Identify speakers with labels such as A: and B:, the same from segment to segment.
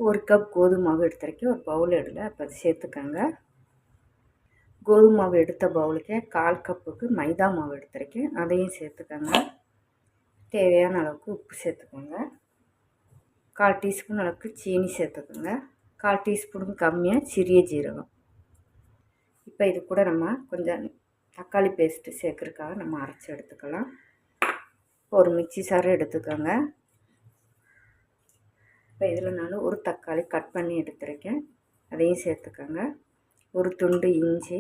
A: 1 cup கோதுமை மாவு எடுத்துருக்கேன். ஒரு பவுல் எடுல அப்போ சேர்த்துக்கோங்க. கோதுமை மாவு எடுத்த பவுலுக்கு 1/4 கப்புக்கு மைதா மாவு எடுத்துருக்கேன். அதையும் சேர்த்துக்கோங்க. தேவையான அளவுக்கு உப்பு சேர்த்துக்கோங்க. 1/4 டீஸ்பூன் அளவுக்கு சீனி சேர்த்துக்கோங்க. 1/4 டீஸ்பூனுக்கு கம்மியாக சிறிய ஜீரகம். இப்போ இது கூட நம்ம கொஞ்சம் தக்காளி பேஸ்ட்டு சேர்க்குறதுக்காக நம்ம அரைச்சி எடுத்துக்கலாம். ஒரு மிக்ஸி சாறு எடுத்துக்கோங்க. இப்போ இதில் நான் ஒரு தக்காளி கட் பண்ணி எடுத்துருக்கேன். அதையும் சேர்த்துக்கோங்க. ஒரு துண்டு இஞ்சி,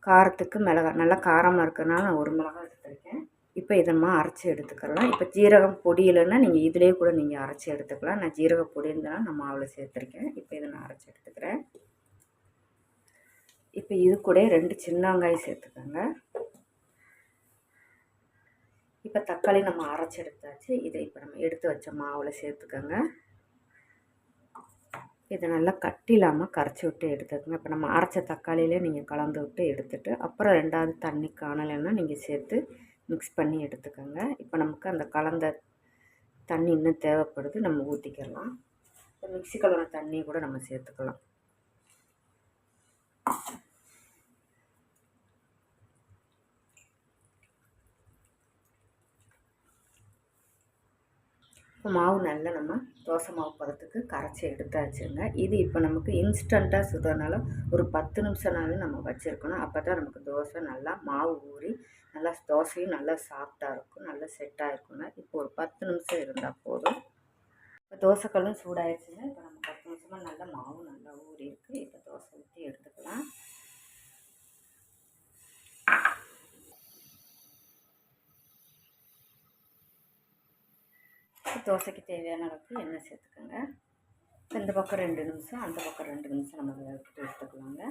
A: காரத்துக்கு மிளகாய் நல்லா காரமாக இருக்கிறனால நான் ஒரு மிளகாய் எடுத்துருக்கேன். இப்போ இதை நம்ம அரைச்சி எடுத்துக்கலாம். இப்போ ஜீரகம் பொடி இல்லைன்னா நீங்கள் இதிலே கூட நீங்கள் அரைச்சி எடுத்துக்கலாம். நான் ஜீரக பொடி இருந்தாலும் நான் மாவில் சேர்த்துருக்கேன். இப்போ இதை நான் அரைச்சி எடுத்துக்கிறேன். இப்போ இது கூட 2 சின்ன வெங்காயம் சேர்த்துக்கோங்க. இப்போ தக்காளி நம்ம அரைச்சி எடுத்தாச்சு. இதை இப்போ நம்ம எடுத்து வச்ச மாவில் சேர்த்துக்கோங்க. இதை நல்லா கட்டி இல்லாமல் கரைச்சி விட்டு எடுத்துக்கோங்க. இப்போ நம்ம அரைச்ச தக்காளியிலே நீங்கள் கலந்து விட்டு எடுத்துட்டு அப்புறம் 2வது தண்ணி காணலைன்னா நீங்கள் சேர்த்து மிக்ஸ் பண்ணி எடுத்துக்கோங்க. இப்போ நமக்கு அந்த கலந்த தண்ணி இன்னும் தேவைப்படுது, நம்ம ஊற்றிக்கலாம். இப்போ மிக்ஸி கலந்த தண்ணி கூட நம்ம சேர்த்துக்கலாம். இப்போ மாவு நல்லா நம்ம தோசை மாவு பதத்துக்கு கரைச்சி எடுத்தாச்சுங்க. இது இப்போ நமக்கு இன்ஸ்டண்ட்டாக சுடுறதுனால ஒரு 10 நிமிஷம்னாலும் நம்ம வச்சுருக்கணும். அப்போ தான் நமக்கு தோசை நல்லா மாவு ஊறி நல்லா தோசையும் நல்லா சாஃப்டாக இருக்கும், நல்லா செட்டாக இருக்குங்க. இப்போ ஒரு 10 நிமிஷம் இருந்தால் போதும். இப்போ தோசைக்கல்லும் சூடாகிடுச்சுங்க. இப்போ நம்ம 10 நிமிஷமாக நல்லா மாவு நல்லா ஊறி இருக்குது. இப்போ தோசை ஊற்றி எடுத்துக்கலாம். தோசைக்கு தேவையான அளவுக்கு எண்ணெய் சேர்த்துக்கோங்க. இந்த பக்கம் 2 நிமிஷம், அந்த பக்கம் 2 நிமிஷம் நம்ம விட்டு எடுத்துக்கலாங்க.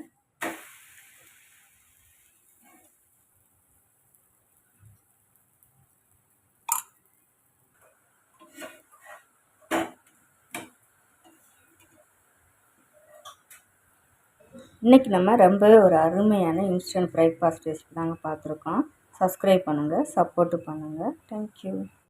A: இன்றைக்கி நம்ம ரொம்பவே ஒரு அருமையான இன்ஸ்டன்ட் பிரேக்ஃபாஸ்ட் ரெசிபி தாங்க பார்த்துருக்கோம். சப்ஸ்கிரைப் பண்ணுங்கள், சப்போர்ட்டு பண்ணுங்கள். தேங்க்யூ.